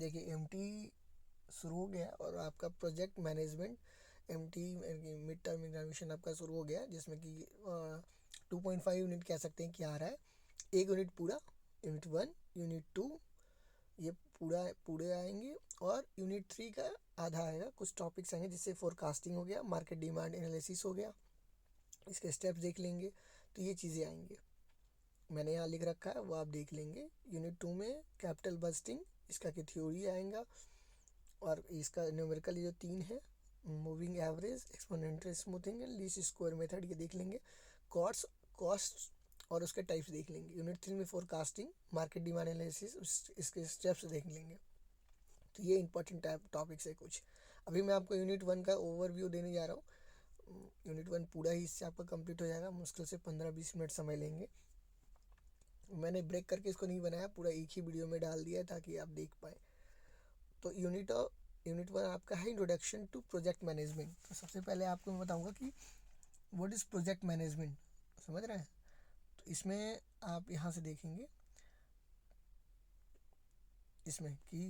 देखिए एमटी शुरू हो गया और आपका project management MT mid term examination आपका शुरू हो गया, जिसमें कि 2.5 यूनिट कह सकते हैं कि आ रहा है। एक यूनिट पूरा, यूनिट 1, यूनिट 2 ये पूरे आएंगे, और यूनिट 3 का आधा आएगा, कुछ टॉपिक्स आएंगे, जिससे फोरकास्टिंग हो गया, मार्केट डिमांड एनालिसिस हो गया, इसके स्टेप्स देख लेंगे। तो ये चीज़ें आएंगी, मैंने यहाँ लिख रखा है, वो आप देख लेंगे। यूनिट 2 में कैपिटल बस्टिंग, इसका की थ्योरी आएगा, और इसका न्यूमेरिकल ये जो 3 है, moving average, exponential smoothing and least square method, ये देख लेंगे। कॉस्ट और उसके टाइप्स देख लेंगे। यूनिट 3 में फोरकास्टिंग, मार्केट डिमांड एनालिसिस, इसके स्टेप्स देख लेंगे। तो ये इंपॉर्टेंट टॉपिक्स है कुछ। अभी मैं आपको यूनिट 1 का ओवरव्यू देने जा रहा हूँ। यूनिट 1 पूरा ही इससे आपका कंप्लीट हो जाएगा, मुश्किल से 15-20 मिनट समय लेंगे। मैंने ब्रेक करके इसको नहीं बनाया, पूरा एक ही वीडियो में डाल दिया ताकि आप देख पाए। तो यूनिट 1 आपका है इंट्रोडक्शन टू प्रोजेक्ट मैनेजमेंट। तो सबसे पहले आपको मैं बताऊंगा कि व्हाट इज़ प्रोजेक्ट मैनेजमेंट, समझ रहे हैं? तो इसमें आप यहाँ से देखेंगे, इसमें कि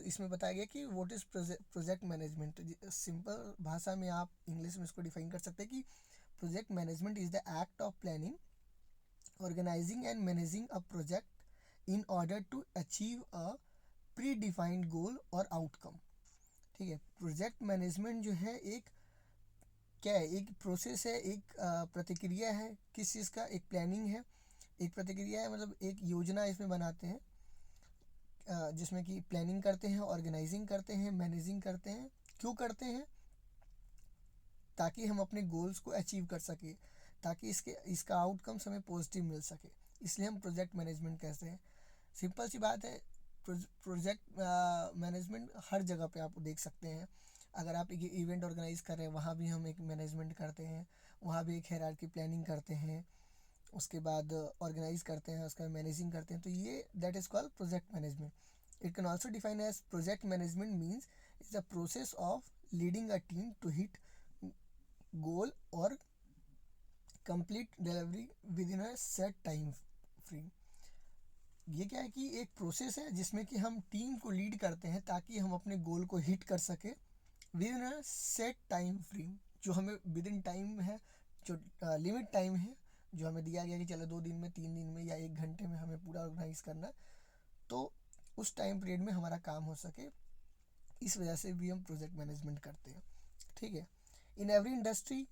इसमें बताया गया कि what is project management. Simple भाषा में आप इंग्लिश में इसको डिफाइन कर सकते हैं कि project management is the act of planning, organising and managing a project in order to achieve a predefined goal और आउटकम। ठीक है, प्रोजेक्ट मैनेजमेंट जो है एक क्या है, एक प्रोसेस है, एक प्रतिक्रिया है। किस चीज़ का? एक प्लानिंग है, एक प्रतिक्रिया है, मतलब एक योजना इसमें बनाते हैं, जिसमें कि प्लानिंग करते हैं, ऑर्गेनाइजिंग करते हैं, मैनेजिंग करते हैं। क्यों करते हैं? ताकि हम अपने गोल्स को अचीव कर सके, ताकि इसका आउटकम्स हमें पॉजिटिव मिल सके, इसलिए हम प्रोजेक्ट मैनेजमेंट कहते हैं। सिंपल सी बात है, प्रोजेक्ट मैनेजमेंट हर जगह पे आप देख सकते हैं। अगर आप एक इवेंट ऑर्गेनाइज कर रहे हैं, वहाँ भी हम एक मैनेजमेंट करते हैं, वहाँ भी एक हायरार्की प्लानिंग करते हैं, उसके बाद ऑर्गेनाइज करते हैं, उसका मैनेजिंग करते हैं। तो ये that is called project management. It can also define as project management means it's the process of leading a team to hit goal और complete delivery within a set time frame. ये क्या है कि एक process है जिसमें कि हम टीम को लीड करते हैं ताकि हम अपने गोल को हिट कर सके with in a set time frame, जो हमें विद इन टाइम है, जो लिमिट टाइम है, जो हमें दिया गया कि चलो 2 दिन में, 3 दिन में या 1 घंटे में हमें पूरा ऑर्गेनाइज करना है, तो उस टाइम पीरियड में हमारा काम हो सके। इस वजह से भी हम प्रोजेक्ट मैनेजमेंट करते हैं। ठीक है, in every industry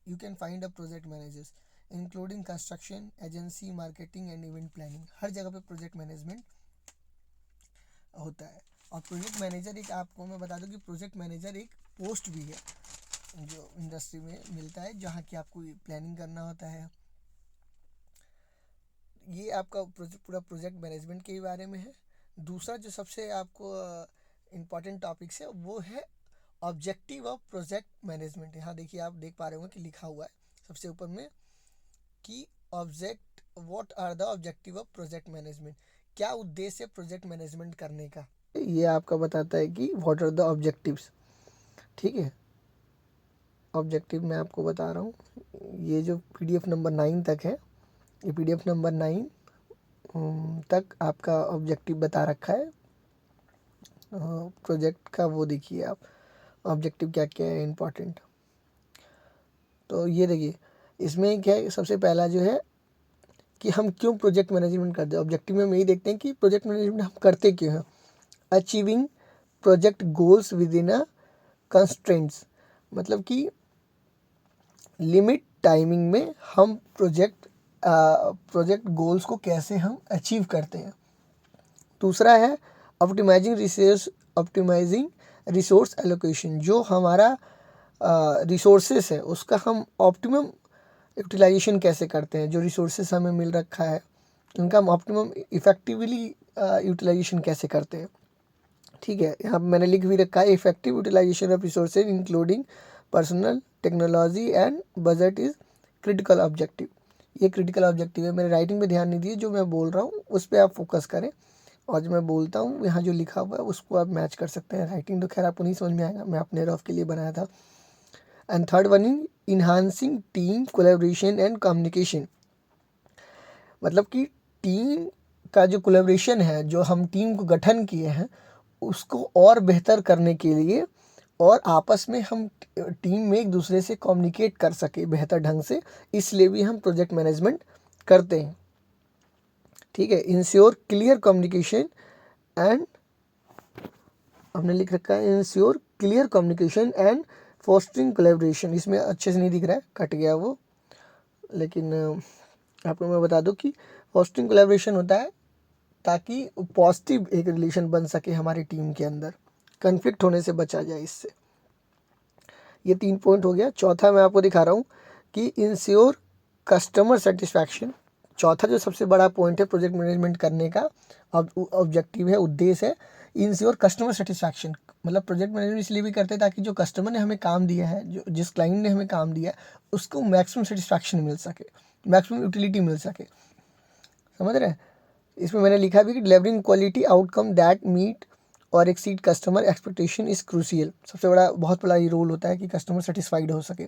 you can find a project managers including construction, agency, marketing and event planning। हर जगह पे प्रोजेक्ट मैनेजमेंट होता है। और प्रोजेक्ट मैनेजर एक, आपको मैं बता दूं कि प्रोजेक्ट मैनेजर एक पोस्ट भी है जो इंडस्ट्री में मिलता है, जहाँ की आपको प्लानिंग करना होता है। ये आपका पूरा प्रोजेक्ट मैनेजमेंट के बारे में है। दूसरा जो सबसे आपको इम्पॉर्टेंट टॉपिक्स है वो है ऑब्जेक्टिव ऑफ प्रोजेक्ट मैनेजमेंट। यहाँ देखिए, आप देख पा रहे होंगे कि लिखा हुआ है सबसे ऊपर में कि what are the objective of project management, क्या उद्देश्य है प्रोजेक्ट मैनेजमेंट करने का, ये आपका बताता है कि व्हाट आर द ऑब्जेक्टिव्स। ठीक है, ऑब्जेक्टिव मैं आपको बता रहा हूँ, ये जो PDF नंबर 9 तक है, ये PDF नंबर 9 तक आपका ऑब्जेक्टिव बता रखा है प्रोजेक्ट का। वो देखिए आप ऑब्जेक्टिव क्या क्या है इम्पॉर्टेंट। तो ये देखिए, इसमें क्या है, सबसे पहला जो है कि हम क्यों प्रोजेक्ट मैनेजमेंट करते हैं। ऑब्जेक्टिव में हम यही देखते हैं कि प्रोजेक्ट मैनेजमेंट हम करते क्यों हैं। Achieving project goals with in a constraints, मतलब कि लिमिट टाइमिंग में हम प्रोजेक्ट गोल्स को कैसे हम अचीव करते हैं। दूसरा है ऑप्टिमाइजिंग रिसोर्स एलोकेशन, जो हमारा रिसोर्सेस है उसका हम ऑप्टिमम यूटिलाइजेशन कैसे करते हैं। जो रिसोर्सेस हमें मिल रखा है उनका हम ऑप्टिमम इफेक्टिवली यूटिलाइजेशन कैसे करते हैं। ठीक है, यहाँ मैंने लिख भी रखा है, effective utilisation of resources including personal, technology and budget is critical objective. ये क्रिटिकल ऑब्जेक्टिव है। मेरे राइटिंग पे ध्यान नहीं दिए, जो मैं बोल रहा हूँ उस पर आप फोकस करें, और जो मैं बोलता हूँ यहाँ जो लिखा हुआ है उसको आप मैच कर सकते हैं। राइटिंग तो खैर आपको नहीं समझ में आएगा, मैं अपने रफ के लिए बनाया था। And third one is enhancing team collaboration and communication, मतलब कि टीम का जो कोलैबोरेशन है, जो हम टीम को गठन किए हैं, उसको और बेहतर करने के लिए और आपस में हम टीम में एक दूसरे से कम्युनिकेट कर सके बेहतर ढंग से, इसलिए भी हम प्रोजेक्ट मैनेजमेंट करते हैं। ठीक है, इंश्योर क्लियर कम्युनिकेशन एंड, हमने लिख रखा है ensure clear communication and fostering collaboration. इसमें अच्छे से नहीं दिख रहा है, कट गया वो, लेकिन आपको मैं बता दूं कि फोस्टरिंग कोलैबोरेशन होता है ताकि पॉजिटिव एक रिलेशन बन सके हमारी टीम के अंदर, कन्फ्लिक्ट होने से बचा जाए इससे। ये 3 पॉइंट हो गया। चौथा मैं आपको दिखा रहा हूँ कि इंश्योर कस्टमर सेटिस्फैक्शन। चौथा जो सबसे बड़ा पॉइंट है प्रोजेक्ट मैनेजमेंट करने का, ऑब्जेक्टिव है, उद्देश्य है, इंश्योर कस्टमर सेटिस्फैक्शन। मतलब प्रोजेक्ट मैनेजमेंट इसलिए भी करते हैं ताकि जो कस्टमर ने हमें काम दिया है, जो जिस क्लाइंट ने हमें काम दिया है, उसको मैक्सिमम सेटिस्फैक्शन मिल सके, मैक्सिमम यूटिलिटी मिल सके। समझ रहे हैं? इसमें मैंने लिखा भी कि delivering quality outcome that meet और exceed customer expectation is crucial. सबसे बड़ा बहुत बड़ा ये रोल होता है कि कस्टमर सेटिस्फाइड हो सके।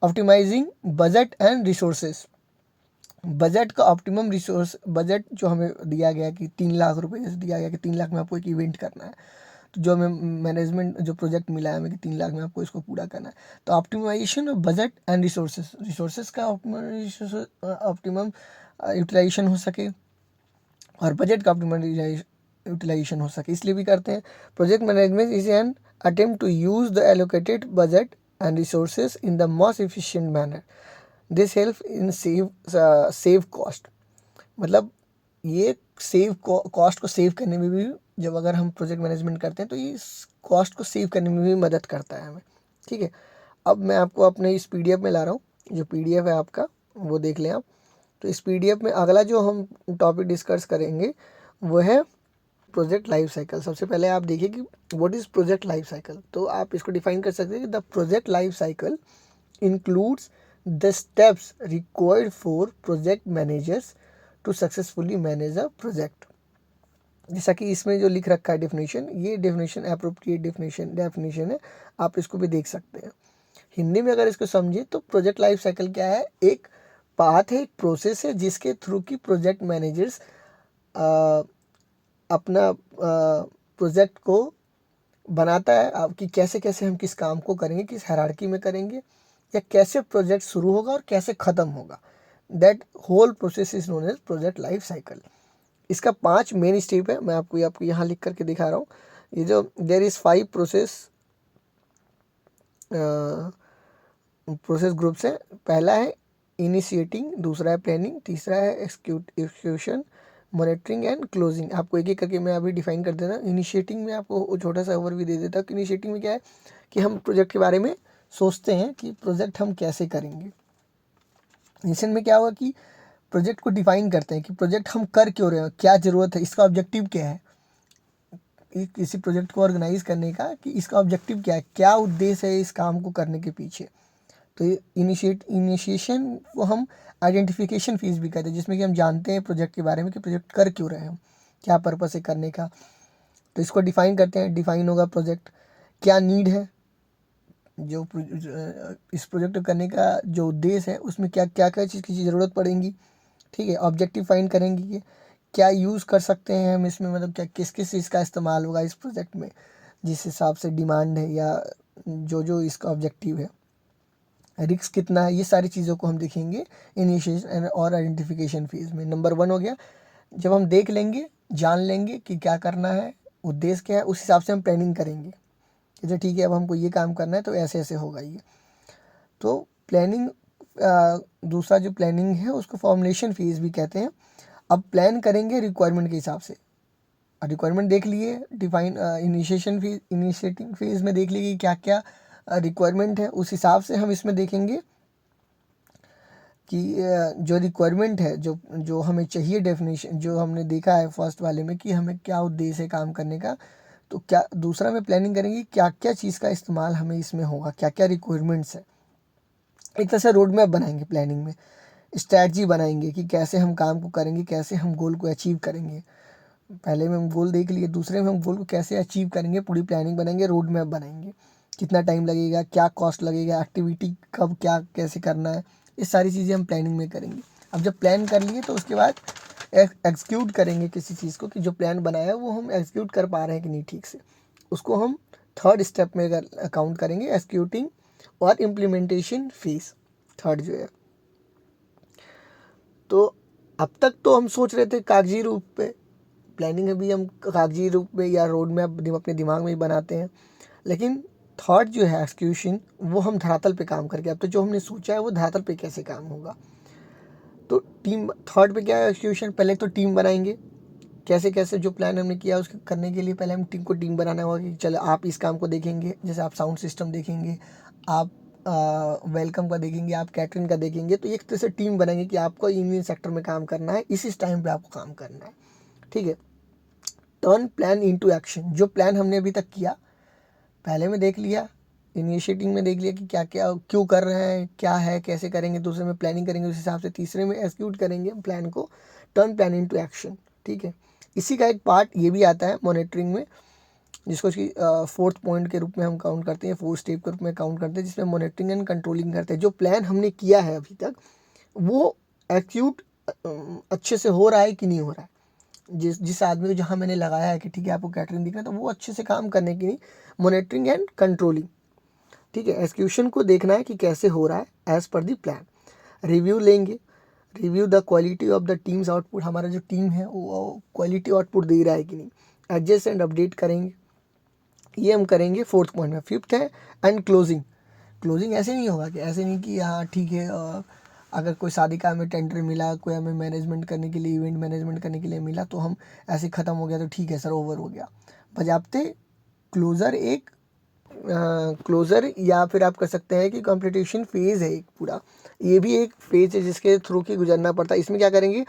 Optimising budget and resources. Budget का ऑप्टिमम रिसोर्स, बजट जो हमें दिया गया कि 3 लाख रुपए जैसे दिया गया कि 3 लाख में आपको एक इवेंट करना है, तो जो हमें मैनेजमेंट जो प्रोजेक्ट मिला है हमें कि 3 लाख में आपको इसको पूरा करना है, तो optimisation of budget and resources का ऑप्टिमम यूटिलाइजेशन हो सके और बजट का ऑप्टिमम यूटिलाइजेशन हो सके, इसलिए भी करते हैं। Project management is an attempt to use the allocated budget and resources in the most efficient manner. This help in save cost. मतलब ये सेव कॉस्ट को सेव करने में भी, जब अगर हम प्रोजेक्ट मैनेजमेंट करते हैं तो ये कॉस्ट को सेव करने में भी मदद करता है हमें। ठीक है, अब मैं आपको अपने इस पीडीएफ में ला रहा हूँ, जो पीडीएफ है आपका वो देख लें आप। तो इस पीडीएफ में अगला जो हम टॉपिक डिस्कस करेंगे वो है प्रोजेक्ट लाइफ साइकिल। सबसे पहले आप देखिए कि what is project life cycle. तो आप इसको डिफाइन कर सकते हैं कि the project life cycle includes the steps required for project managers to successfully manage a project। जैसा कि इसमें जो लिख रखा है डेफिनेशन, ये डेफिनेशन अप्रोप्रिएट डेफिनेशन है, आप इसको भी देख सकते हैं। हिंदी में अगर इसको समझे तो प्रोजेक्ट लाइफ साइकिल क्या है? एक पाथ है, एक प्रोसेस है जिसके थ्रू की प्रोजेक्ट मैनेजर्स अपना प्रोजेक्ट को बनाता है, आपकी कैसे कैसे हम किस काम को करेंगे, किस हायरार्की में करेंगे, या कैसे प्रोजेक्ट शुरू होगा और कैसे ख़त्म होगा। That whole process is known as project life cycle. इसका 5 मेन स्टेप है, मैं आपको यहाँ लिख करके दिखा रहा हूँ। ये जो देयर इज़ 5 प्रोसेस ग्रुप्स है। पहला है इनिशिएटिंग, दूसरा है प्लानिंग, तीसरा है एक्सिक्यूशन, मॉनिटरिंग एंड क्लोजिंग। आपको एक एक करके मैं अभी डिफाइन कर देता हूँ। इनिशिएटिंग में आपको छोटा सा ओवरव्यू दे देता हूँ कि इनिशिएटिंग में क्या है कि हम प्रोजेक्ट के बारे में सोचते हैं कि प्रोजेक्ट हम कैसे करेंगे। इनिशिएशन में क्या होगा कि प्रोजेक्ट को डिफाइन करते हैं कि प्रोजेक्ट हम कर क्यों रहे हैं, क्या ज़रूरत है, इसका ऑब्जेक्टिव क्या है, किसी प्रोजेक्ट को ऑर्गेनाइज करने का कि इसका ऑब्जेक्टिव क्या है, क्या उद्देश्य है इस काम को करने के पीछे। तो इनिशिएशन को हम आइडेंटिफिकेशन फेज भी कहते हैं, जिसमें कि हम जानते हैं प्रोजेक्ट के बारे में कि प्रोजेक्ट कर क्यों रहे हैं हम, क्या पर्पस है करने का। तो इसको डिफाइन करते हैं। डिफाइन होगा प्रोजेक्ट, क्या नीड है, जो इस प्रोजेक्ट को करने का जो उद्देश्य है उसमें क्या क्या क्या चीज़ की ज़रूरत पड़ेगी। ठीक है, ऑब्जेक्टिव फाइंड करेंगे कि क्या यूज़ कर सकते हैं हम इसमें, मतलब क्या किस किस चीज़ का इस्तेमाल होगा इस प्रोजेक्ट में, जिस हिसाब से डिमांड है या जो जो इसका ऑब्जेक्टिव है, रिस्क कितना है, ये सारी चीज़ों को हम देखेंगे इनिशिएशन और आइडेंटिफिकेशन फेज में। नंबर 1 हो गया, जब हम देख लेंगे, जान लेंगे कि क्या करना है, उद्देश्य क्या है, उस हिसाब से हम प्लानिंग करेंगे। जैसे ठीक है अब हमको ये काम करना है तो ऐसे ऐसे होगा ये। तो प्लानिंग, दूसरा जो प्लानिंग है उसको फॉर्मुलेशन फेज भी कहते हैं। अब प्लान करेंगे रिक्वायरमेंट के हिसाब से। रिक्वायरमेंट देख लिए, डिफाइन इनिशिएटिंग फेज में देख लिए कि क्या क्या रिक्वायरमेंट है, उस हिसाब से हम इसमें देखेंगे कि जो रिक्वायरमेंट है, जो जो हमें चाहिए, डेफिनेशन जो हमने देखा है फर्स्ट वाले में कि हमें क्या उद्देश्य है काम करने का, तो क्या दूसरा में प्लानिंग करेंगे क्या क्या चीज़ का इस्तेमाल हमें इसमें होगा, क्या क्या रिक्वायरमेंट्स है। एक तरह से रोड मैप बनाएंगे, प्लानिंग में स्ट्रैटेजी बनाएंगे कि कैसे हम काम को करेंगे, कैसे हम गोल को अचीव करेंगे। पहले में हम गोल देख लिए, दूसरे में हम गोल को कैसे अचीव करेंगे, पूरी प्लानिंग बनाएंगे, रोड मैप बनाएंगे, कितना टाइम लगेगा, क्या कॉस्ट लगेगा, एक्टिविटी कब क्या कैसे करना है, ये सारी चीज़ें हम प्लानिंग में करेंगे। अब जब प्लान कर लिए तो उसके बाद एग्जीक्यूट करेंगे किसी चीज़ को, कि जो प्लान बनाया है वो हम एग्जीक्यूट कर पा रहे हैं कि नहीं ठीक से, उसको हम थर्ड स्टेप में काउंट करेंगे, एग्जीक्यूटिंग और इम्प्लीमेंटेशन फेज, थर्ड जो है। तो अब तक तो हम सोच रहे थे कागजी रूप पे, प्लानिंग अभी हम कागजी रूप में या रोड मैप अपने दिमाग में ही बनाते हैं, लेकिन थॉट जो है एक्सक्यूशन वो हम धरातल पे काम करके, अब तो जो हमने सोचा है वो धरातल पे कैसे काम होगा। तो टीम थॉट पे क्या है एक्सक्यूशन, पहले तो टीम बनाएंगे, कैसे कैसे जो प्लान हमने किया उसको करने के लिए पहले हम टीम को टीम बनाना होगा कि चलो आप इस काम को देखेंगे, जैसे आप साउंड सिस्टम देखेंगे, आप वेलकम का देखेंगे, आप कैटरिंग का देखेंगे, तो एक तरह से टीम बनाएंगे कि आपको इन सेक्टर में काम करना है, इस टाइम पे आपको काम करना है, ठीक है। टर्न प्लान इनटू एक्शन, जो प्लान हमने अभी तक किया पहले में देख लिया, इनिशिएटिंग में देख लिया कि क्या क्या क्यों कर रहे हैं, क्या है, कैसे करेंगे, दूसरे में प्लानिंग करेंगे उस हिसाब से, तीसरे में एग्जीक्यूट करेंगे प्लान को, टर्न प्लान इनटू एक्शन, ठीक है। इसी का एक पार्ट ये भी आता है मॉनिटरिंग में, जिसको कि फोर्थ पॉइंट के रूप में हम काउंट करते हैं, फोर्थ स्टेप के रूप में काउंट करते हैं, जिसमें मॉनिटरिंग एंड कंट्रोलिंग करते हैं। जो प्लान हमने किया है अभी तक वो एग्जीक्यूट अच्छे से हो रहा है कि नहीं हो रहा है, जिस आदमी को जहाँ मैंने लगाया है कि ठीक है आपको कैटरिंग दिखना है, तो वो अच्छे से काम करने की नहीं, मॉनिटरिंग एंड कंट्रोलिंग, ठीक है। एग्जीक्यूशन को देखना है कि कैसे हो रहा है as per the plan. Review लेंगे, review the quality of the team's output, हमारा जो टीम है वो क्वालिटी आउटपुट दे रहा है कि नहीं, एडजस्ट एंड अपडेट करेंगे, ये हम करेंगे फोर्थ पॉइंट में। फिफ्थ है एंड क्लोजिंग। क्लोजिंग ऐसे नहीं होगा कि ऐसे नहीं कि हाँ ठीक है अगर कोई शादी का हमें टेंडर मिला, कोई हमें मैनेजमेंट करने के लिए, इवेंट मैनेजमेंट करने के लिए मिला, तो हम ऐसे ख़त्म हो गया तो ठीक है सर ओवर हो गया। बजाते क्लोज़र एक क्लोज़र या फिर आप कह सकते हैं कि कॉम्पिटिशन फेज़ है एक पूरा, ये भी एक फेज़ है जिसके थ्रू की गुजरना पड़ता है। इसमें क्या करेंगे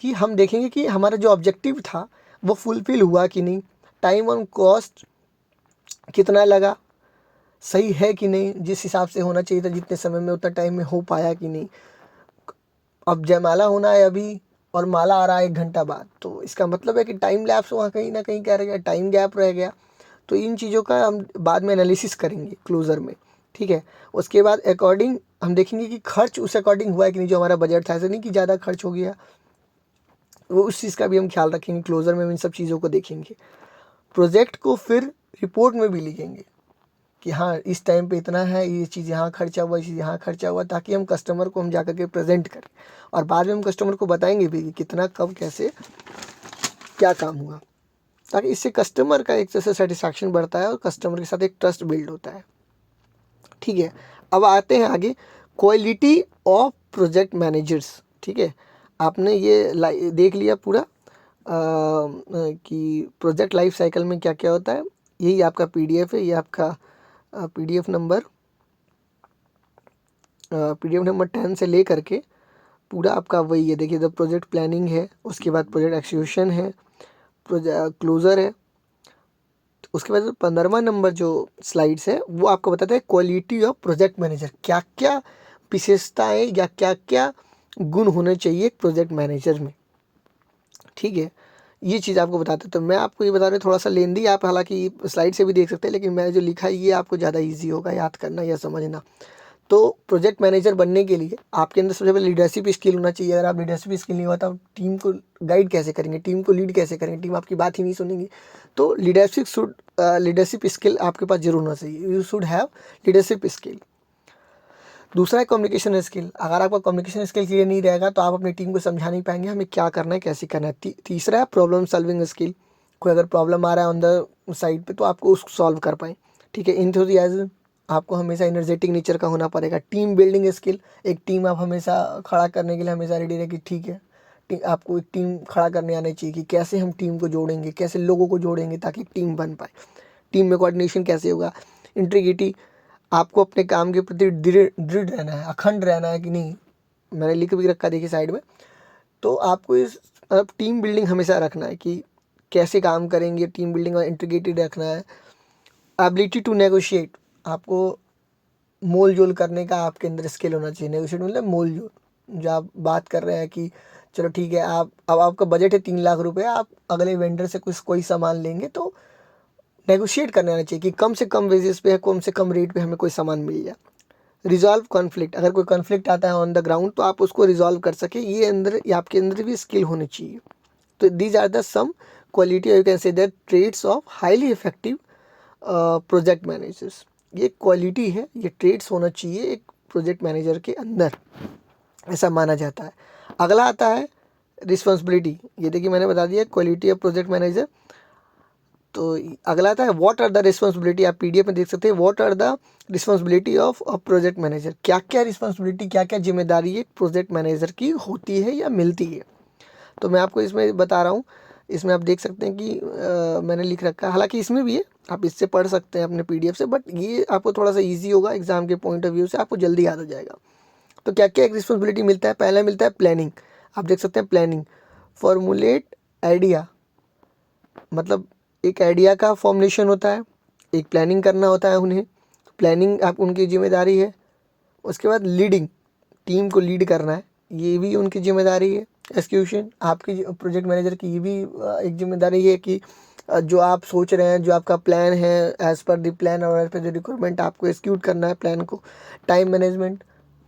कि हम देखेंगे कि हमारा जो ऑब्जेक्टिव था वो फुलफिल हुआ कि नहीं, टाइम ऑन कॉस्ट कितना लगा, सही है कि नहीं, जिस हिसाब से होना चाहिए था जितने समय में उतना टाइम में हो पाया कि नहीं। अब जयमाला होना है अभी और माला आ रहा है 1 घंटा बाद, तो इसका मतलब है कि टाइम लैप्स वहाँ कहीं ना कहीं क्या रह गया, टाइम गैप रह गया। तो इन चीज़ों का हम बाद में एनालिसिस करेंगे क्लोज़र में, ठीक है। उसके बाद अकॉर्डिंग हम देखेंगे कि खर्च उस अकॉर्डिंग हुआ है कि नहीं, जो हमारा बजट था, ऐसे नहीं कि ज़्यादा खर्च हो गया, वो उस चीज़ का भी हम ख्याल रखेंगे। क्लोज़र में हम इन सब चीज़ों को देखेंगे। प्रोजेक्ट को फिर रिपोर्ट में भी लिखेंगे कि हाँ इस टाइम पे इतना है, ये चीज़ यहाँ खर्चा हुआ, ये चीज़ यहाँ खर्चा हुआ, ताकि हम कस्टमर को हम जा कर के प्रेजेंट करें, और बाद में हम कस्टमर को बताएंगे भी कि कितना कब कैसे क्या काम हुआ, ताकि इससे कस्टमर का एक तरह से सेटिस्फैक्शन बढ़ता है और कस्टमर के साथ एक ट्रस्ट बिल्ड होता है, ठीक है। अब आते हैं आगे, क्वालिटी ऑफ प्रोजेक्ट मैनेजर्स, ठीक है। आपने ये देख लिया पूरा कि प्रोजेक्ट लाइफ साइकिल में क्या क्या होता है। यही आपका पीडीएफ है, ये आपका पीडीएफ नंबर 10 से ले करके पूरा आपका वही है। देखिए द प्रोजेक्ट प्लानिंग है, उसके बाद प्रोजेक्ट एक्सिक्यूशन है, प्रोजेक्ट क्लोजर है, उसके बाद 15वां नंबर जो स्लाइड्स है वो आपको बताता है क्वालिटी ऑफ प्रोजेक्ट मैनेजर, क्या क्या विशेषताएं या क्या क्या गुण होने चाहिए प्रोजेक्ट मैनेजर में, ठीक है। ये चीज़ आपको बताते हैं। तो मैं आपको ये बता रहा हूँ, थोड़ा सा लेंदी, आप हालांकि स्लाइड से भी देख सकते हैं, लेकिन मैंने जो लिखा है ये आपको ज़्यादा इजी होगा याद करना या समझना। तो प्रोजेक्ट मैनेजर बनने के लिए आपके अंदर सबसे पहले लीडरशिप स्किल होना चाहिए। अगर आप लीडरशिप स्किल नहीं हुआ तो आप टीम को गाइड कैसे करेंगे, टीम को लीड कैसे करेंगे, टीम आपकी बात ही नहीं सुनेगी। तो लीडरशिप स्किल आपके पास जरूर होना चाहिए, you should have leadership skill. दूसरा है कम्युनिकेशन स्किल। अगर आपका कम्युनिकेशन स्किल क्लियर नहीं रहेगा तो आप अपनी टीम को समझा नहीं पाएंगे हमें क्या करना है, कैसे करना है। तीसरा है प्रॉब्लम सॉल्विंग स्किल। कोई अगर प्रॉब्लम आ रहा है ऑन द साइड पे तो आपको उसको सॉल्व कर पाएँ, ठीक है। इंथुजियाज्म, आपको हमेशा एनर्जेटिक नेचर का होना पड़ेगा। टीम बिल्डिंग स्किल, एक टीम आप हमेशा खड़ा करने के लिए हमेशा रेडी रहे कि ठीक है, आपको एक टीम खड़ा करने आनी चाहिए कि कैसे हम टीम को जोड़ेंगे, कैसे लोगों को जोड़ेंगे ताकि टीम बन पाए। टीम में कोऑर्डिनेशन कैसे होगा। इंटीग्रिटी, आपको अपने काम के प्रति दृढ़ रहना है, अखंड रहना है कि नहीं, मैंने लिख भी रखा देखिए साइड में। तो आपको इस टीम बिल्डिंग हमेशा रखना है कि कैसे काम करेंगे, टीम बिल्डिंग और इंटीग्रेटेड रखना है। एबिलिटी टू नेगोशिएट, आपको मोल जोल करने का आपके अंदर स्किल होना चाहिए। नेगोशिएट मतलब मोल जोल, जो आप बात कर रहे हैं कि चलो ठीक है, आप अब आपका बजट है 3 लाख रुपए, आप अगले वेंडर से कोई सामान लेंगे तो नेगोशिएट करने आना चाहिए कि कम से कम बेसिस पे, कम से कम रेट पे हमें कोई सामान मिल जाए। रिजॉल्व कॉन्फ्लिक्ट, अगर कोई कॉन्फ्लिक्ट आता है ऑन द ग्राउंड तो आप उसको रिजॉल्व कर सके, ये आपके अंदर भी स्किल होनी चाहिए। तो these are the some quality you can say that trades of highly effective project managers. ये क्वालिटी है, ये ट्रेड्स होना चाहिए एक प्रोजेक्ट मैनेजर के अंदर, ऐसा माना जाता है। अगला आता है रिस्पॉन्सिबिलिटी। ये देखिए मैंने बता दिया क्वालिटी ऑफ प्रोजेक्ट मैनेजर। तो अगला आता है व्हाट आर द रिस्पॉन्सिबिलिटी। आप पीडीएफ में देख सकते हैं what are the responsibility of a project manager. क्या क्या रिस्पॉन्सिबिलिटी, क्या क्या जिम्मेदारी एक प्रोजेक्ट मैनेजर की होती है या मिलती है। तो मैं आपको इसमें बता रहा हूँ। इसमें आप देख सकते हैं कि मैंने लिख रखा है, हालांकि इसमें भी है, आप इससे पढ़ सकते हैं अपने पीडीएफ से, बट ये आपको थोड़ा सा इजी होगा एग्जाम के पॉइंट ऑफ व्यू से, आपको जल्दी याद हो जाएगा। तो क्या क्या एक रिस्पॉन्सिबिलिटी मिलता है। पहला मिलता है प्लानिंग। आप देख सकते हैं प्लानिंग, फॉर्मुलेट आइडिया, मतलब एक आइडिया का फॉर्मुलेशन होता है, एक प्लानिंग करना होता है उन्हें, प्लानिंग आप उनकी जिम्मेदारी है। उसके बाद लीडिंग, टीम को लीड करना है, ये भी उनकी जिम्मेदारी है। एक्सिक्यूशन, आपकी प्रोजेक्ट मैनेजर की ये भी एक जिम्मेदारी है कि जो आप सोच रहे हैं, जो आपका प्लान है, एज़ पर द प्लान और एज पर द रिक्वायरमेंट आपको एक्सिक्यूट करना है प्लान को। टाइम मैनेजमेंट,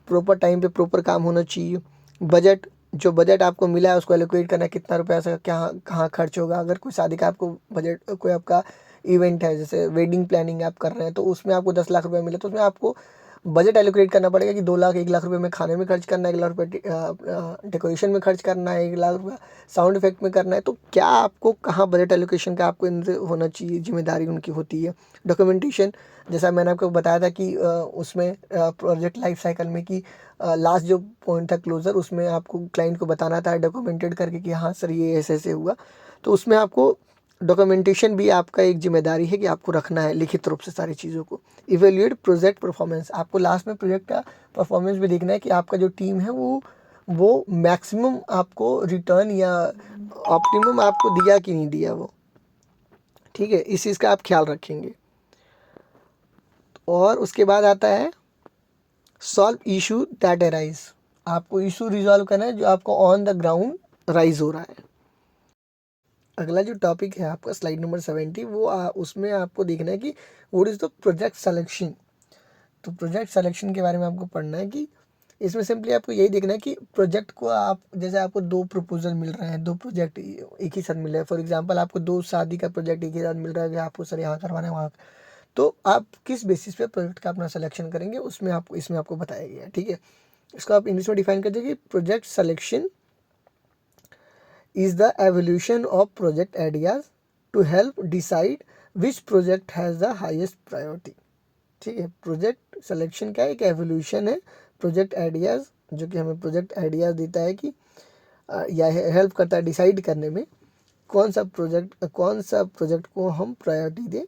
प्रॉपर टाइम पे प्रॉपर काम होना चाहिए। बजट, जो बजट आपको मिला है उसको एलोकेट करना है, कितना रुपया से क्या कहाँ खर्च होगा। अगर कोई शादी का आपको बजट, कोई आपका इवेंट है जैसे वेडिंग प्लानिंग आप कर रहे हैं, तो उसमें आपको 10 लाख रुपये मिले, तो उसमें आपको बजट एलोकेट करना पड़ेगा कि 2 लाख 1 लाख रुपये में खाने में खर्च करना है, 1 लाख रुपये डेकोरेशन में खर्च करना है, 1 लाख रुपये साउंड इफेक्ट में करना है। तो क्या आपको कहाँ बजट एलोकेशन का आपको इनसे होना चाहिए, जिम्मेदारी उनकी होती है। डॉक्यूमेंटेशन, जैसा मैंने आपको बताया था कि उसमें प्रोजेक्ट लाइफ साइकिल में कि लास्ट जो पॉइंट था क्लोजर, उसमें आपको क्लाइंट को बताना था डॉक्यूमेंटेड करके कि हाँ सर ये ऐसे ऐसे हुआ। तो उसमें आपको डॉक्यूमेंटेशन भी आपका एक जिम्मेदारी है कि आपको रखना है लिखित रूप से सारी चीज़ों को। इवेल्युएट प्रोजेक्ट परफॉर्मेंस, आपको लास्ट में प्रोजेक्ट का परफॉर्मेंस भी देखना है कि आपका जो टीम है वो मैक्सिमम आपको रिटर्न या ऑप्टिमम आपको दिया कि नहीं दिया वो, ठीक है, इस चीज़ का आप ख्याल रखेंगे। और उसके बाद आता है सॉल्व इशू दैट अराइज, आपको इशू रिजॉल्व करना है जो आपको ऑन द ग्राउंड राइज हो रहा है। अगला जो टॉपिक है आपका स्लाइड नंबर 70, वो उसमें आपको देखना है कि what is the project selection. तो प्रोजेक्ट सिलेक्शन के बारे में आपको पढ़ना है कि इसमें सिंपली आपको यही देखना है कि प्रोजेक्ट को आप, जैसे आपको 2 प्रपोजल मिल रहे हैं, 2 प्रोजेक्ट एक ही साथ मिल रहा है। फॉर एग्जांपल आपको 2 शादी का प्रोजेक्ट एक ही साथ मिल रहा है कि आपको सर यहाँ करवाना है वहाँ, तो आप किस बेसिस पे प्रोजेक्ट का अपना सिलेक्शन करेंगे, उसमें आपको इसमें आपको बताया गया है, ठीक है। इसको आप इंग्लिश में डिफाइन कर दीजिए, project selection is the evolution of project ideas to help decide which project has the highest priority। ठीक है, प्रोजेक्ट सिलेक्शन का एक एवोल्यूशन है प्रोजेक्ट आइडियाज़, जो कि हमें प्रोजेक्ट आइडियाज़ देता है कि या हेल्प करता है डिसाइड करने में कौन सा प्रोजेक्ट को हम प्रायोरिटी दें,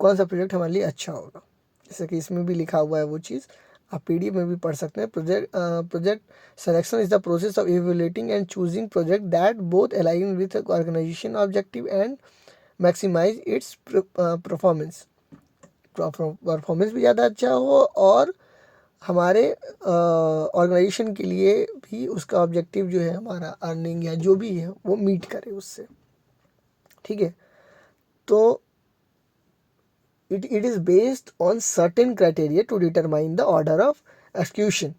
कौन सा प्रोजेक्ट हमारे लिए अच्छा होगा। जैसे कि इसमें भी लिखा हुआ है वो चीज़, आप पीडीएफ में भी पढ़ सकते हैं। Project selection is the process of evaluating and choosing project that both align with organisation objective and maximise its performance. Performance भी ज़्यादा अच्छा हो और हमारे ऑर्गेनाइजेशन के लिए भी उसका ऑब्जेक्टिव जो है हमारा अर्निंग या जो भी है वो मीट करे उससे, ठीक है। तो it is based on certain criteria to determine the order of execution।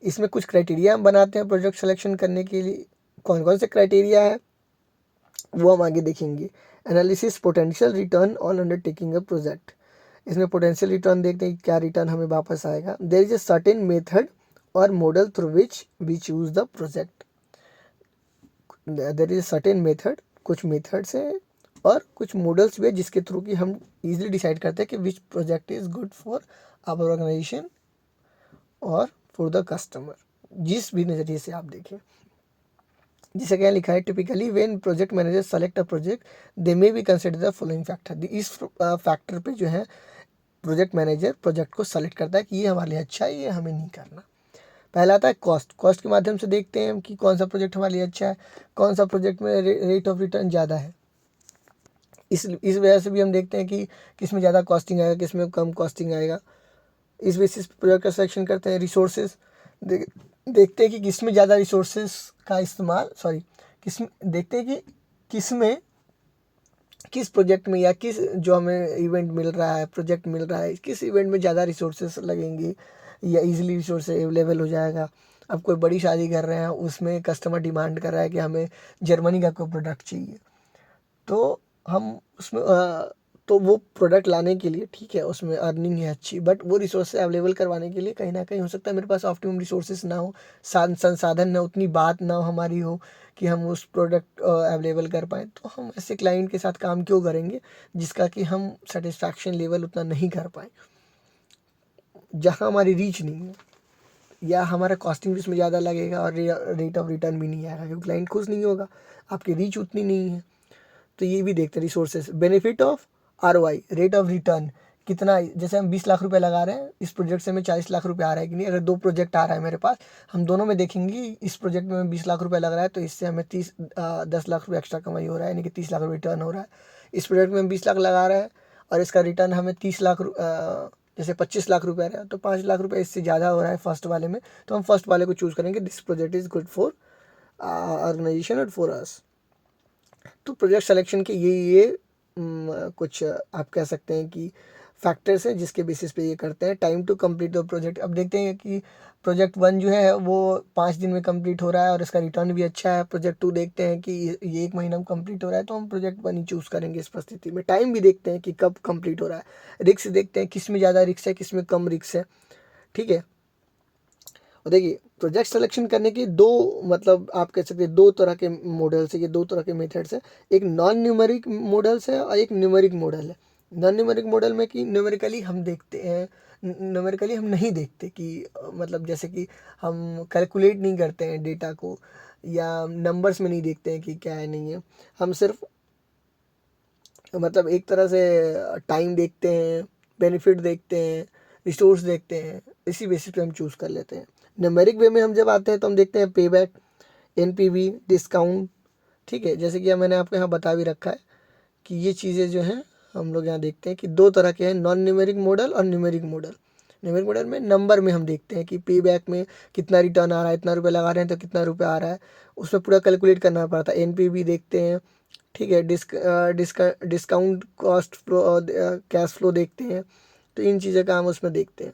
इसमें कुछ क्राइटेरिया हम बनाते हैं प्रोजेक्ट सिलेक्शन करने के लिए। कौन कौन से क्राइटेरिया है वो हम आगे देखेंगे। Analysis potential return on undertaking a project, इसमें पोटेंशियल रिटर्न देखते हैं क्या रिटर्न हमें वापस आएगा। There is a certain method और model through which we choose the project. There is a certain method, कुछ मेथड्स हैं और कुछ मॉडल्स भी है जिसके थ्रू कि हम इजीली डिसाइड करते हैं कि which project is good for our organization और फॉर द कस्टमर, जिस भी नज़रिए से आप देखें। जैसे क्या लिखा है, typically when project manager select a project they may be consider the following factor. इस फैक्टर पे जो है प्रोजेक्ट मैनेजर प्रोजेक्ट को सेलेक्ट करता है कि ये हमारे लिए अच्छा है, ये हमें नहीं करना। पहला आता है कॉस्ट। कॉस्ट के माध्यम से देखते हैं कि कौन सा प्रोजेक्ट हमारे लिए अच्छा है, कौन सा प्रोजेक्ट में रेट ऑफ रिटर्न ज़्यादा है। इस वजह से भी हम देखते हैं कि किस में ज़्यादा कॉस्टिंग आएगा, किस में कम कॉस्टिंग आएगा। इस बेसिस पर प्रोजेक्ट का सिलेक्शन करते हैं। रिसोर्सेज देखते हैं कि किस में ज़्यादा रिसोर्सेज का इस्तेमाल, देखते हैं कि किस में, किस प्रोजेक्ट में या किस जो हमें इवेंट मिल रहा है, प्रोजेक्ट मिल रहा है, किस इवेंट में ज़्यादा रिसोर्सेज लगेंगे या इजीली रिसोर्स अवेलेबल हो जाएगा। अब कोई बड़ी शादी कर रहे हैं, उसमें कस्टमर डिमांड कर रहा है कि हमें जर्मनी का कोई प्रोडक्ट चाहिए, तो हम उसमें तो वो प्रोडक्ट लाने के लिए ठीक है उसमें अर्निंग है अच्छी, बट वो रिसोर्स अवेलेबल करवाने के लिए कहीं ना कहीं हो सकता है मेरे पास ऑप्टिमम रिसोर्सेज ना हो, संसाधन ना, उतनी बात ना हो हमारी हो कि हम उस प्रोडक्ट अवेलेबल कर पाएँ। तो हम ऐसे क्लाइंट के साथ काम क्यों करेंगे जिसका कि हम सेटिस्फैक्शन लेवल उतना नहीं कर पाएँ, जहाँ हमारी रीच नहीं है, या हमारा कॉस्टिंग भी उसमें ज़्यादा लगेगा और रेट ऑफ रिटर्न भी नहीं आएगा, क्योंकि क्लाइंट खुश नहीं होगा, आपकी रीच उतनी नहीं है। तो ये भी देखते हैं resources, benefit of ROI, rate of return कितना। जैसे हम 20 लाख रुपए लगा रहे हैं, इस प्रोजेक्ट से हमें 40 लाख रुपए आ रहा है कि नहीं। अगर 2 प्रोजेक्ट आ रहा है मेरे पास, हम दोनों में देखेंगे इस प्रोजेक्ट में 20 लाख रुपए लग रहा है तो इससे हमें 10 लाख रुपये एक्स्ट्रा कमाई हो रहा है, यानी कि 30 लाख रुपये रिटर्न हो रहा है। इस प्रोजेक्ट में हम 20 लाख लगा रहे हैं और इसका रिटर्न हमें 30 लाख जैसे 25 लाख रुपये आ रहा है, तो 5 लाख रुपये इससे ज़्यादा हो रहा है फर्स्ट वाले में, तो हम फर्स्ट वाले को चूज़ करेंगे। This project is good for organisation और फॉर अस। तो प्रोजेक्ट सिलेक्शन के ये कुछ आप कह सकते हैं कि फैक्टर्स हैं जिसके बेसिस पे ये करते हैं। Time to complete the project, अब देखते हैं कि प्रोजेक्ट 1 जो है वो 5 दिन में कंप्लीट हो रहा है और इसका रिटर्न भी अच्छा है। प्रोजेक्ट 2 देखते हैं कि ये 1 महीना में कंप्लीट हो रहा है, तो हम प्रोजेक्ट 1 ही चूज़ करेंगे इस परिस्थिति में। टाइम भी देखते हैं कि कब कंप्लीट हो रहा है। रिस्क देखते हैं किस में ज़्यादा रिस्क है, किस में कम रिस्क है, ठीक है। और देखिए प्रोजेक्ट सिलेक्शन करने की दो, मतलब आप कह सकते हैं 2 तरह के मॉडल्स है, ये 2 तरह के मेथड्स है। एक नॉन न्यूमेरिक मॉडल्स है और एक न्यूमेरिक मॉडल है। नॉन न्यूमेरिक मॉडल में कि न्यूमेरिकली हम देखते हैं, न्यूमेरिकली हम नहीं देखते कि मतलब जैसे कि हम कैलकुलेट नहीं करते हैं डेटा को, या नंबर्स में नहीं देखते हैं कि क्या है नहीं है। हम सिर्फ मतलब एक तरह से टाइम देखते हैं, बेनिफिट देखते हैं, रिसोर्स देखते हैं, इसी बेसिस पे हम चूज़ कर लेते हैं। न्यूमेरिक वे में हम जब आते हैं तो हम देखते हैं पे बैक, NPV, डिस्काउंट, ठीक है। जैसे कि मैंने आपको यहाँ बता भी रखा है कि ये चीज़ें जो हैं हम लोग यहाँ देखते हैं कि 2 तरह के हैं, नॉन न्यूमेरिक मॉडल और न्यूमेरिक मॉडल। न्यूमेरिक मॉडल में नंबर में हम देखते हैं कि पे बैक में कितना रिटर्न आ रहा है, इतना रुपये लगा रहे हैं तो कितना रुपये आ रहा है, उसमें पूरा कैलकुलेट करना पड़ता है। NPV देखते हैं, ठीक है। डिस्काउंट, कॉस्ट फ्लो और कैश फ्लो देखते हैं। तो इन चीज़ों का हम उसमें देखते हैं।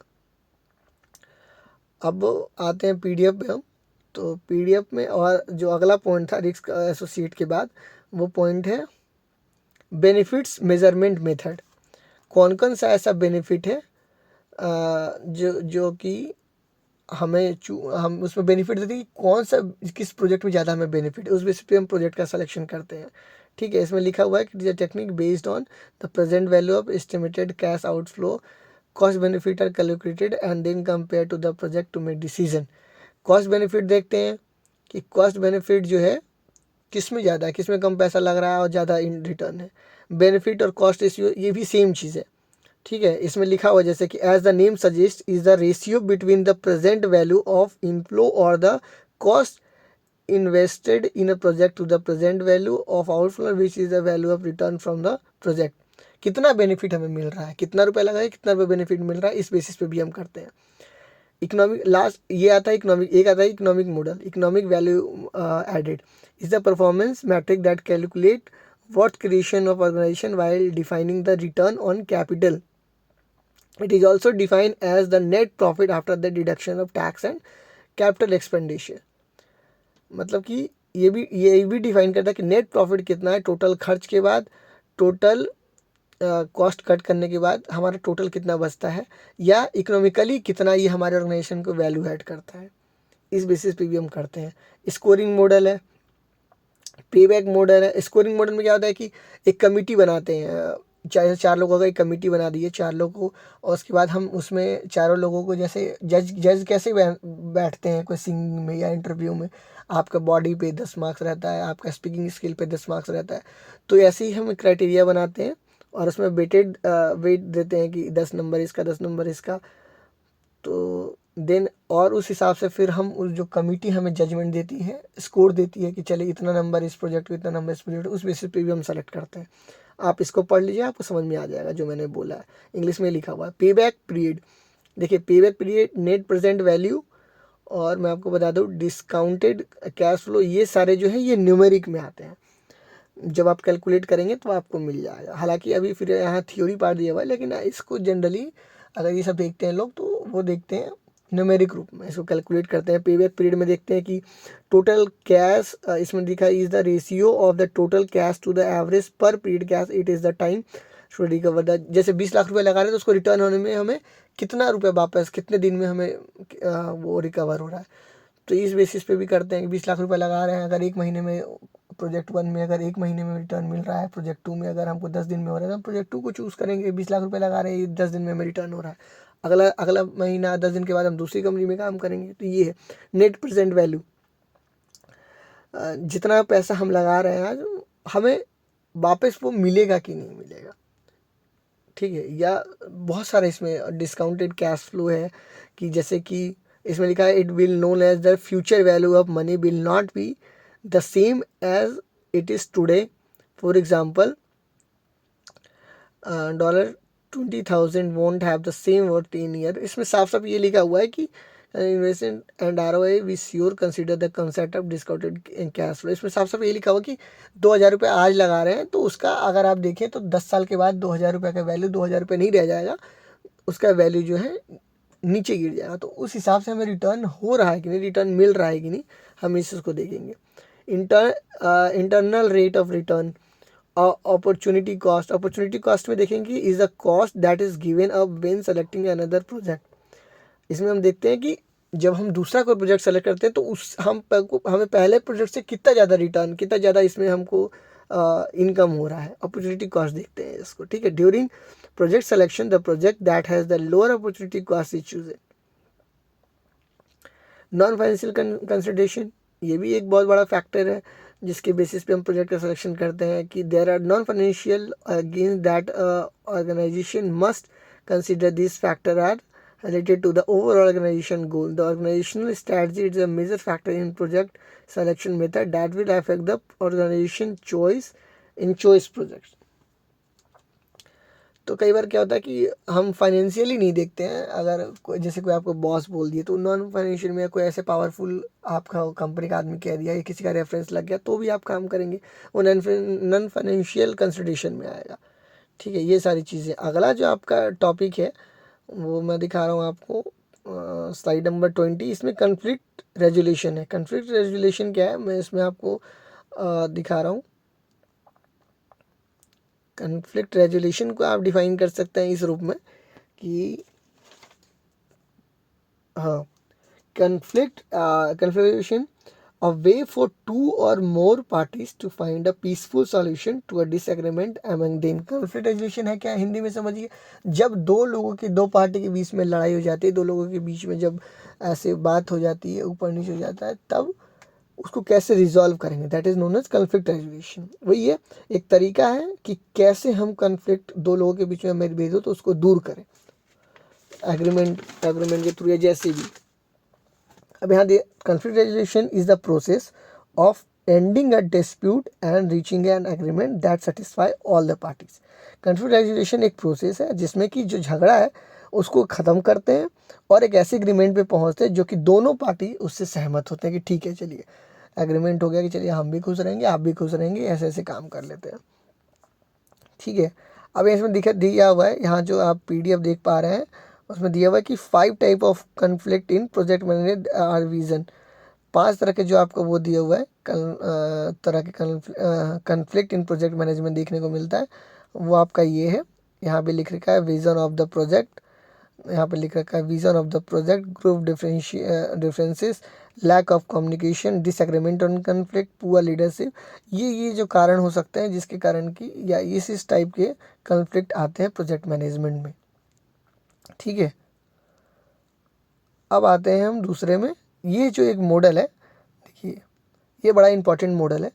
अब आते हैं PDF पे हम। तो PDF में और जो अगला पॉइंट था रिस्क एसोसिएट के बाद, वो पॉइंट है बेनिफिट्स मेजरमेंट मेथड। कौन कौन सा ऐसा बेनिफिट है जो कि हम उसमें बेनिफिट देते हैं कि कौन सा किस प्रोजेक्ट में ज़्यादा हमें बेनिफिट है, उस बेसिस पे हम प्रोजेक्ट का सिलेक्शन करते हैं, ठीक है। इसमें लिखा हुआ है कि technique based on the present value of estimated cash outflow, cost benefit are calculated and then compare to the project to make decision. Cost benefit देखते हैं कि कॉस्ट बेनिफिट जो है किस में ज़्यादा है, किस में कम पैसा लग रहा है और ज़्यादा इन रिटर्न है। बेनिफिट और कॉस्ट रेशियो ये भी सेम चीज़ है, ठीक है। इसमें लिखा हुआ जैसे कि as the name suggest is the ratio between the present value of inflow और the cost invested in a project to the present value of outflow which is the value of return from the project. कितना benefit हमें मिल रहा है, कितना रुपया लगा है, कितना रुपये बेनिफिट मिल रहा है, इस बेसिस पे भी हम करते हैं। इकोनॉमिक लास्ट ये आता है इकोनॉमिक, एक आता है economic model. Economic value added is the performance metric that calculate what creation of organization while defining the return on capital. It is also defined as the net profit after the deduction of tax and capital expenditure. मतलब कि ये भी define करता है कि net profit कितना है, total खर्च के बाद, टोटल कॉस्ट कट करने के बाद हमारा टोटल कितना बचता है, या इकोनॉमिकली कितना ये हमारे ऑर्गेनाइजेशन को वैल्यू ऐड करता है, इस बेसिस पे भी हम करते हैं। स्कोरिंग मॉडल है, पेबैक मॉडल है। स्कोरिंग मॉडल में क्या होता है कि एक कमिटी बनाते हैं, चार लोगों का एक कमिटी बना दी है, 4 लोगों को, और उसके बाद हम उसमें चारों लोगों को जैसे जज कैसे बैठते हैं कोई सिंगिंग में या इंटरव्यू में, आपका बॉडी पे 10 मार्क्स रहता है, आपका स्पीकिंग स्किल पे 10 मार्क्स रहता है। तो ऐसे ही हम क्राइटेरिया बनाते हैं और उसमें वेट देते हैं कि 10 नंबर इसका, 10 नंबर इसका। तो देन और उस हिसाब से फिर हम उस जो कमिटी हमें जजमेंट देती है, स्कोर देती है कि चले इतना नंबर इस प्रोजेक्ट को, इतना नंबर इस प्रोजेक्ट, उस बेसिस पे भी हम सेलेक्ट करते हैं। आप इसको पढ़ लीजिए, आपको समझ में आ जाएगा जो मैंने बोला है। इंग्लिश में लिखा हुआ है पे बैक पीरियड। देखिए पे back period, net present value, और मैं आपको बता दूँ डिस्काउंटेड कैश फ्लो, ये सारे जो है ये न्यूमेरिक में आते हैं। जब आप कैलकुलेट करेंगे तो आपको मिल जाएगा। हालांकि अभी फिर यहाँ थ्योरी पार्ट दिया हुआ है, लेकिन इसको जनरली अगर ये सब देखते हैं लोग तो वो देखते हैं न्यूमेरिक रूप में इसको कैलकुलेट करते हैं। पेबैक पीरियड में देखते हैं कि टोटल कैश इसमें दिखा is the ratio of the total cash to the average per period cash, it is the time to recover the. जैसे 20 लाख रुपए लगा रहे हैं तो उसको रिटर्न होने में हमें कितना रुपये वापस कितने दिन में हमें वो रिकवर हो रहा है। तो इस बेसिस पे भी करते हैं कि 20 लाख रुपए लगा रहे हैं, अगर एक महीने में प्रोजेक्ट 1 में अगर एक महीने में रिटर्न मिल रहा है, प्रोजेक्ट 2 में अगर हमको 10 दिन में हो रहा है तो प्रोजेक्ट 2 को चूज़ करेंगे। 20 लाख रुपए लगा रहे हैं, 10 दिन में हमें रिटर्न हो रहा है, अगला अगला महीना 10 दिन के बाद हम दूसरी कंपनी में काम करेंगे। तो ये है नेट प्रेजेंट वैल्यू, जितना पैसा हम लगा रहे हैं आज हमें वापस वो मिलेगा कि नहीं मिलेगा, ठीक है। या बहुत सारे इसमें डिस्काउंटेड कैश फ्लो है कि जैसे कि इसमें लिखा है it will known as the future value of money will not be the same as it is today. For example $20,000 won't have the same worth in year। इसमें साफ साफ ये लिखा हुआ है कि investment and ROI we sure consider the concept of discounted cash flow. इसमें साफ साफ ये लिखा हुआ कि 2,000 रुपये आज लगा रहे हैं तो उसका अगर आप देखें तो 10 साल के बाद 2,000 रुपये का वैल्यू 2,000 रुपये नहीं रह जाएगा, उसका वैल्यू जो है नीचे गिर जाएगा। तो उस हिसाब से हमें रिटर्न हो रहा है कि नहीं, रिटर्न मिल रहा है कि नहीं, हम इसको देखेंगे। Internal rate of return, opportunity cost. Opportunity cost में देखेंगे is the cost that is given up when selecting another project. इसमें हम देखते हैं कि जब हम दूसरा कोई प्रोजेक्ट सेलेक्ट करते हैं तो उस हमें पहले प्रोजेक्ट से कितना ज़्यादा रिटर्न, कितना ज़्यादा इसमें हमको इनकम हो रहा है, अपॉर्चुनिटी कॉस्ट देखते हैं इसको, ठीक है। During project selection the project that has the lower opportunity cost is choose. Non financial consideration, ये भी एक बहुत बड़ा फैक्टर है जिसके बेसिस पे हम प्रोजेक्ट का सिलेक्शन करते हैं कि there are non financial gains that organisation must consider. This factor are related to the overall organization goal. The organizational strategy is a major factor in project selection method that will affect the organization choice in choice projects. तो कई बार क्या होता है कि हम financially नहीं देखते हैं, अगर जैसे कोई आपको बॉस बोल दिए तो नॉन फाइनेंशियल में कोई ऐसे पावरफुल आपका कंपनी का आदमी कह दिया या किसी का रेफरेंस लग गया तो भी आप काम करेंगे, वो नॉन फाइनेंशियल कंसिडरेशन में आएगा, ठीक है। ये सारी चीज़ें। अगला जो आपका टॉपिक है वो मैं दिखा रहा हूँ आपको, स्लाइड नंबर 20। इसमें कन्फ्लिक्ट रेजुलेशन है। कन्फ्लिक्ट रेजुलेशन क्या है मैं इसमें आपको दिखा रहा हूँ। कन्फ्लिक्ट रेजुलेशन को आप डिफाइन कर सकते हैं इस रूप में कि हाँ, conflict a way for two or more parties to find a peaceful solution to a disagreement among them। Conflict resolution है क्या हिंदी में समझिए, जब दो लोगों की, दो पार्टी के बीच में लड़ाई हो जाती है, दो लोगों के बीच में जब ऐसे बात हो जाती है, ऊपर नीचे हो जाता है, तब उसको कैसे रिजॉल्व करेंगे, that is known as conflict resolution. वही है, एक तरीका है कि कैसे हम कॉन्फ्लिक्ट दो लोगों के बीच में मतभेद हो तो उसको दूर करें एग्रीमेंट के थ्रू या जैसे भी। अब यहाँ दे conflict resolution is the process of ending a dispute and reaching an agreement that satisfy all the parties. Conflict resolution एक प्रोसेस है जिसमें कि जो झगड़ा है उसको ख़त्म करते हैं और एक ऐसे एग्रीमेंट पे पहुँचते हैं जो कि दोनों पार्टी उससे सहमत होते हैं कि ठीक है चलिए एग्रीमेंट हो गया कि चलिए हम भी खुश रहेंगे आप भी खुश रहेंगे, ऐसे ऐसे काम कर लेते हैं, ठीक है। अब इसमें दिया हुआ है, यहाँ जो आप PDF देख पा रहे हैं उसमें दिया हुआ है कि 5 type of conflict in project management are vision. 5 तरह के जो आपको वो दिया हुआ है तरह के कन्फ्लिक्ट इन प्रोजेक्ट मैनेजमेंट देखने को मिलता है, वो आपका ये है। यहाँ पे लिख रखा है विजन ऑफ द प्रोजेक्ट, यहाँ पे लिख रखा है vision of the project, group differences, lack of communication, disagreement on conflict, poor leadership. ये जो कारण हो सकते हैं जिसके कारण की या इस टाइप के कन्फ्लिक्ट आते हैं प्रोजेक्ट मैनेजमेंट में, ठीक है। अब आते हैं हम दूसरे में, ये जो एक मॉडल है देखिए, ये बड़ा इंपॉर्टेंट मॉडल है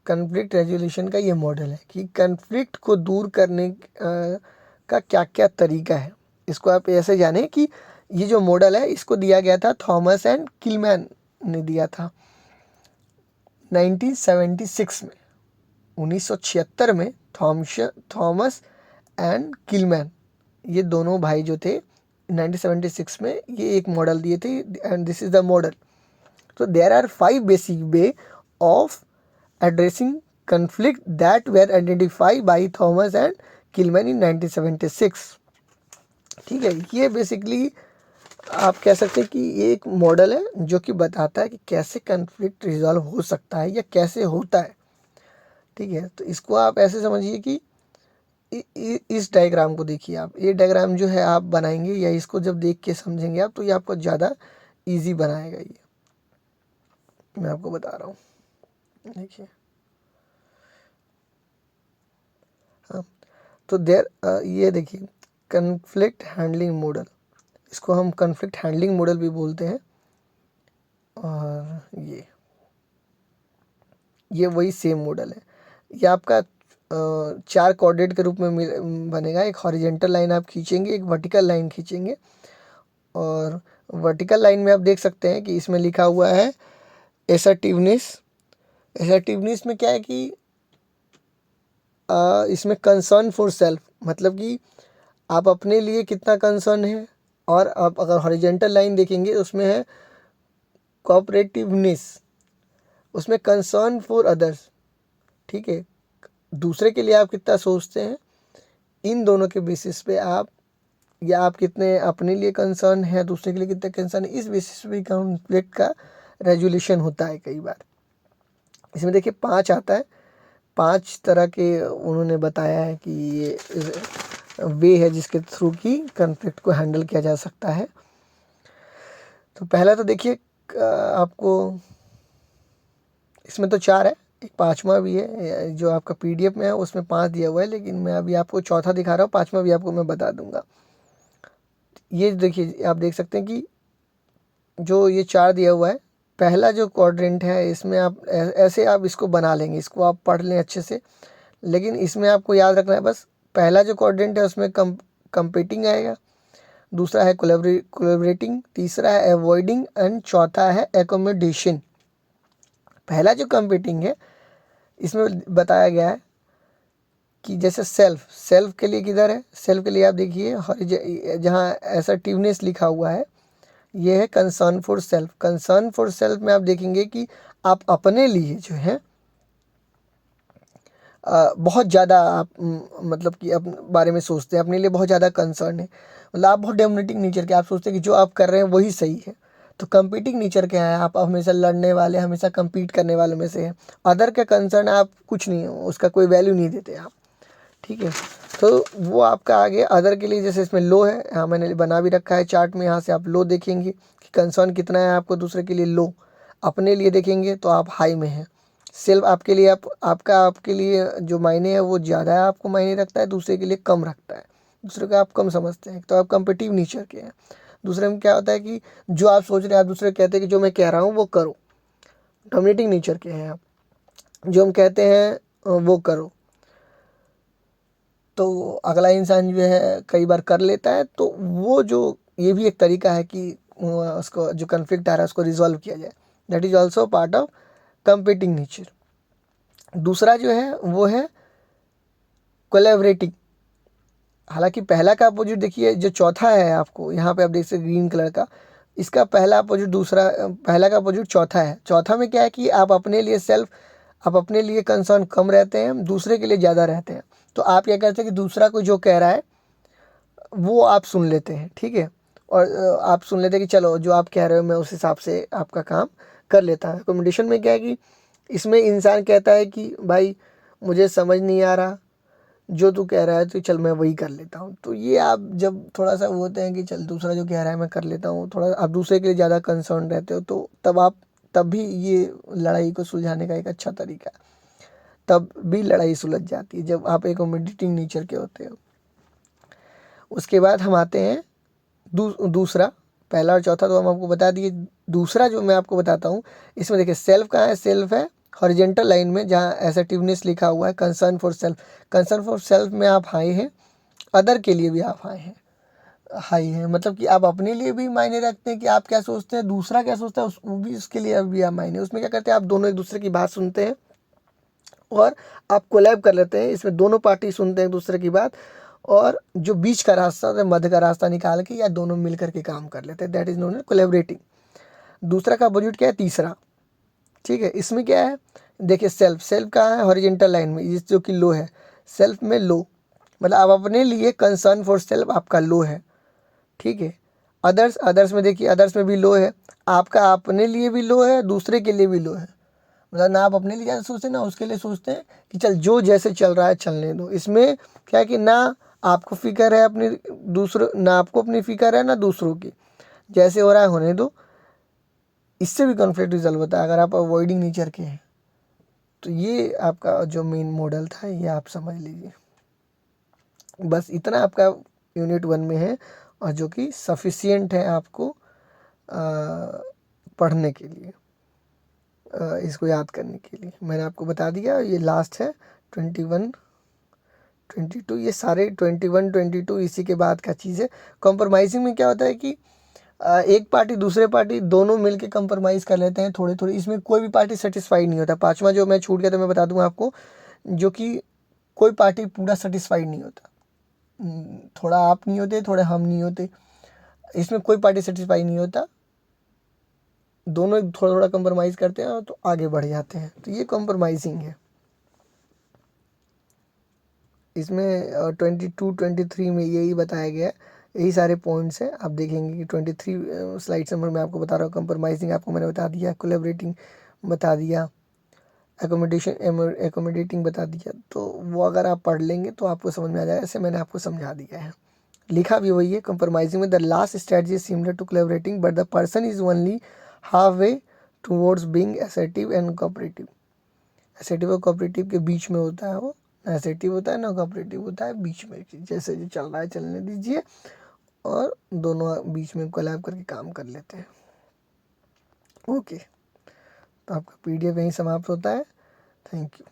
कन्फ्लिक्ट रेजोल्यूशन का। ये मॉडल है कि कन्फ्लिक्ट को दूर करने का क्या क्या तरीका है। इसको आप ऐसे जाने कि ये जो मॉडल है इसको दिया गया था थॉमस एंड किलमैन ने दिया था 1976 में। 1976 में थॉमस एंड किलमैन ये दोनों भाई जो थे 1976 में ये एक मॉडल दिए थे and this is the model. तो there are 5 basic way of addressing conflict that were identified by Thomas and Kilman in 1976, ठीक है। ये बेसिकली आप कह सकते हैं कि ये एक मॉडल है जो कि बताता है कि कैसे कन्फ्लिक्ट रिजॉल्व हो सकता है या कैसे होता है। ठीक है, तो इसको आप ऐसे समझिए कि इस डायग्राम को देखिए आप, ये डायग्राम जो है आप बनाएंगे या इसको जब देख के समझेंगे आप तो ये आपको ज़्यादा इजी बनाएगा। ये मैं आपको बता रहा हूँ, देखिए। हाँ, तो ये देखिए कन्फ्लिक्ट हैंडलिंग मॉडल, इसको हम कन्फ्लिक्ट हैंडलिंग मॉडल भी बोलते हैं। और ये वही सेम मॉडल है। ये आपका 4 कोऑर्डिनेट के रूप में बनेगा। एक हॉरिजेंटल लाइन आप खींचेंगे, एक वर्टिकल लाइन खींचेंगे, और वर्टिकल लाइन में आप देख सकते हैं कि इसमें लिखा हुआ है एसर्टिवनेस। एसर्टिवनेस में क्या है कि इसमें कंसर्न फॉर सेल्फ, मतलब कि आप अपने लिए कितना कंसर्न है। और आप अगर हॉरिजेंटल लाइन देखेंगे उसमें है कोऑपरेटिवनेस, उसमें कंसर्न फॉर अदर्स। ठीक है, दूसरे के लिए आप कितना सोचते हैं, इन दोनों के बेसिस पे आप, या आप कितने अपने लिए कंसर्न है, दूसरे के लिए कितने कंसर्न है, इस बेसिस पे कॉन्फ्लिक्ट का रेजोल्यूशन होता है कई बार। इसमें देखिए 5 आता है, 5 तरह के उन्होंने बताया है कि ये वे है जिसके थ्रू की कॉन्फ्लिक्ट को हैंडल किया जा सकता है। तो पहला तो देखिए आपको इसमें तो 4 है, एक 5वां भी है जो आपका पीडीएफ में है, उसमें 5 दिया हुआ है, लेकिन मैं अभी आपको चौथा दिखा रहा हूँ, 5वां भी आपको मैं बता दूंगा। ये देखिए आप देख सकते हैं कि जो ये 4 दिया हुआ है, पहला जो क्वाड्रेंट है इसमें आप ऐसे आप इसको बना लेंगे, इसको आप पढ़ लें अच्छे से। लेकिन इसमें आपको याद रखना है बस, पहला जो क्वाड्रेंट है उसमें कंपीटिंग आएगा, दूसरा है कोलैबोरेटिंग, तीसरा है अवॉइडिंग, एंड चौथा है एकोमोडेशन। पहला जो कंपीटिंग है इसमें बताया गया है कि जैसे सेल्फ के लिए किधर है, सेल्फ के लिए आप देखिए जहाँ असर्टिवनेस लिखा हुआ है, ये है concern for self. Concern for self में आप देखेंगे कि आप अपने लिए जो है बहुत ज़्यादा आप मतलब कि अपने बारे में सोचते हैं, अपने लिए बहुत ज़्यादा कंसर्न है, मतलब आप बहुत डोमिनेटिंग नेचर के, आप सोचते हैं कि जो आप कर रहे हैं वही सही है। तो कंपीटिंग नेचर क्या है, आप हमेशा लड़ने वाले, हमेशा compete करने वालों में से हैं। अदर का कंसर्न आप कुछ नहीं, उसका कोई वैल्यू नहीं देते आप। ठीक है, तो वो आपका आगे अदर के लिए, जैसे इसमें लो है, हाँ मैंने बना भी रखा है चार्ट में, यहाँ से आप लो देखेंगे कि कंसर्न कितना है आपको दूसरे के लिए, लो। अपने लिए देखेंगे तो आप हाई में हैं। सेल्फ आपके लिए आपके लिए जो मायने है वो ज़्यादा है, आपको मायने रखता है, दूसरे के लिए कम रखता है, दूसरे को आप कम समझते हैं, तो आप कम्पिटिटिव नेचर के हैं। दूसरे में क्या होता है कि जो आप सोच रहे हैं आप दूसरे कहते हैं कि जो मैं कह रहा हूँ वो करो, डोमिनेटिंग नेचर के हैं आप, जो हम कहते हैं वो करो। तो अगला इंसान जो है कई बार कर लेता है, तो वो जो ये भी एक तरीका है कि उसको जो कन्फ्लिक्ट आ रहा है उसको रिजॉल्व किया जाए। That is also part of competing nature. दूसरा जो है वो है कोलैबोरेटिंग। हालांकि पहला का अपोजिट देखिए, जो चौथा है आपको यहाँ पे आप देख सकते ग्रीन कलर का, इसका पहला अपोजिट दूसरा, पहला का अपोजिट चौथा है। चौथा में क्या है कि आप अपने लिए आप अपने लिए कंसर्न कम रहते हैं, दूसरे के लिए ज़्यादा रहते हैं। तो आप क्या करते हैं कि दूसरा को जो कह रहा है वो आप सुन लेते हैं। ठीक है, और आप सुन लेते हैं कि चलो जो आप कह रहे हो मैं उस हिसाब से आपका काम कर लेता हूँ। अकोमोडेशन में क्या है कि इसमें इंसान कहता है कि भाई मुझे समझ नहीं आ रहा जो तू कह रहा है, तो चल मैं वही कर लेता हूँ। तो ये आप जब थोड़ा सा वो होते हैं कि चल दूसरा जो कह रहा है मैं कर लेता हूँ, थोड़ा आप दूसरे के लिए ज़्यादा कंसर्न रहते हो, तो तब भी ये लड़ाई को सुलझाने का एक अच्छा तरीका है। तब भी लड़ाई सुलझ जाती है जब आप एकोमोडेटिंग नेचर के होते हो। उसके बाद हम आते हैं दूसरा, पहला और चौथा तो हम आपको बता दिए। दूसरा जो मैं आपको बताता हूँ, इसमें देखिए सेल्फ कहाँ है, सेल्फ है हॉरिजेंटल लाइन में जहाँ असर्टिवनेस लिखा हुआ है, concern for self. Concern for self में आप हाई हैं, अदर के लिए भी आप हाई हैं, मतलब कि आप अपने लिए भी मायने रखते हैं कि आप क्या सोचते हैं, दूसरा क्या सोचता है वो भी, उसके लिए भी आप मायने। उसमें क्या करते हैं, आप दोनों एक दूसरे की बात सुनते हैं और आप कोलैब कर लेते हैं, इसमें दोनों पार्टी सुनते हैं एक दूसरे की बात, और जो बीच का रास्ता होता है, मध्य का रास्ता निकाल के या दोनों मिल करके काम कर लेते हैं। That is known as collaborating. दूसरा का अपोजिट क्या है, तीसरा। ठीक है, इसमें क्या है, देखिए सेल्फ कहाँ है, हॉरिजेंटल लाइन में, इस जो कि लो है, सेल्फ में लो, मतलब आप अपने लिए कंसर्न फॉर सेल्फ आपका लो है। ठीक है, अदर्स में देखिए, अदर्स में भी लो है, आपका अपने लिए भी लो है, दूसरे के लिए भी लो है। मतलब ना आप अपने लिए ज़्यादा सोचते ना उसके लिए सोचते हैं कि चल जो जैसे चल रहा है चलने दो। इसमें क्या है कि ना आपको फिक्र है अपनी, दूसरों ना आपको अपनी फिक्र है ना दूसरों की, जैसे हो रहा है होने दो। इससे भी कॉन्फ्लिक्ट रिजल्व होता है अगर आप अवॉइडिंग नेचर के हैं। तो ये आपका जो मेन मॉडल था ये आप समझ लीजिए। बस इतना आपका यूनिट 1 में है, और जो कि सफिशियंट है आपको पढ़ने के लिए, इसको याद करने के लिए। मैंने आपको बता दिया, ये लास्ट है 21 22, ये सारे 21 22 इसी के बाद का चीज़ है। कॉम्प्रोमाइज़िंग में क्या होता है कि एक पार्टी दूसरे पार्टी दोनों मिलके कंप्रोमाइज़ कर लेते हैं थोड़े थोड़े, इसमें कोई भी पार्टी सेटिस्फाइड नहीं होता। पांचवा जो मैं छूट गया तो मैं बता दूंगा आपको, जो कि कोई पार्टी पूरा सेटिस्फाइड नहीं होता। थोड़ा आप नहीं होते, थोड़े हम नहीं होते, इसमें कोई पार्टी सेटिस्फाई नहीं होता, दोनों थोड़ा थोड़ा कंप्रोमाइज़ करते हैं तो आगे बढ़ जाते हैं। तो ये कॉम्प्रोमाइज़िंग है। इसमें 22 23 में यही बताया गया है, यही सारे पॉइंट्स हैं। आप देखेंगे कि 23 स्लाइड नंबर में आपको बता रहा हूँ। कंप्रोमाइजिंग आपको मैंने बता दिया, कोलैबोरेटिंग बता दिया, एकोमोडेटिंग बता दिया। तो वो अगर आप पढ़ लेंगे तो आपको समझ में आ जाएगा, ऐसे मैंने आपको समझा दिया है। लिखा भी वही है, कंप्रोमाइजिंग में the last strategy is similar to collaborating but the person is only half way towards being assertive and cooperative. Assertive और कोऑपरेटिव के बीच में होता है वो, ना असर्टिव होता है ना कोऑपरेटिव होता है, बीच में जैसे जो चल रहा है चलने दीजिए, और दोनों बीच में कोलैब करके काम कर लेते हैं। ओके, तो आपका पीडीएफ यहीं समाप्त होता है। Thank you.